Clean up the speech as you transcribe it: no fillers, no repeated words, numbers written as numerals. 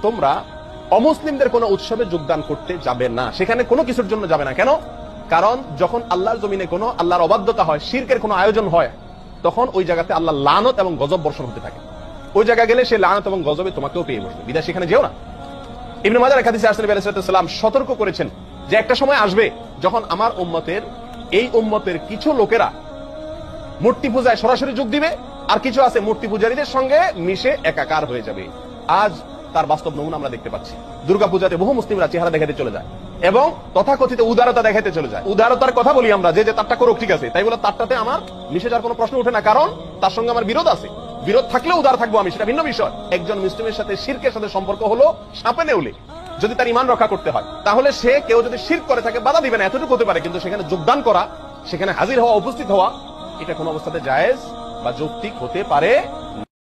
তোমরা অমুসলিমদের কোন উৎসবে যোগদান করতে যাবে না, সেখানে কোনো কিছুর জন্য যাবে না। কেন? কারণ যখন আল্লাহর জমিনে কোনো আল্লাহর অবাধ্যতা হয়, শিরকের কোনো আয়োজন হয়, তখন ওই জায়গাতে আল্লাহ লানত এবং গজব বর্ষণ হতে থাকে। ওই জায়গা গেলে সে লানত এবং গজবে তোমাকেও পেয়ে বসবে, বিদায় সেখানে যেও না। ইবনে মাজাহ হাদিসে আসলে নবী আলাইহিস সালাম সতর্ক করেছেন যে একটা সময় আসবে যখন আমার উম্মতের কিছু লোকেরা মূর্তি পূজায় সরাসরি যোগ দিবে, আর কিছু আছে মূর্তি পূজারীদের সঙ্গে মিশে একাকার হয়ে যাবে। আজ তার বাস্তব নমুনা আমরা দেখতে পাচ্ছি। দুর্গা পূজাতে বহু মুসলিমরা চেহারা দেখাতে চলে যায় এবং তথাকথিত উদারতা দেখাতে চলে যায়। উদারতার কথা বলি আমরা, যে তারটা করুক, ঠিক আছে, তাই বলে তারটাতে আমার মিশে যাওয়ার কোনো প্রশ্ন ওঠে না, কারণ তার সঙ্গে আমার বিরোধ আছে। বিরোধ থাকলেও উদার থাকবো আমি, সেটা ভিন্ন বিষয়। একজন মুসলিমের সাথে শিরকের সাথে সম্পর্ক হলো সাপে নেউলে। যদি তার ঈমান রক্ষা করতে হয়, তাহলে সে কেউ যদি শিরক করে থাকে বাধা দিবে না, এতটুকু হতে পারে। কিন্তু সেখানে যোগদান করা, সেখানে হাজির হওয়া, উপস্থিত হওয়া, এটা কোন অবস্থাতে জায়েজ বা যৌক্তিক হতে পারে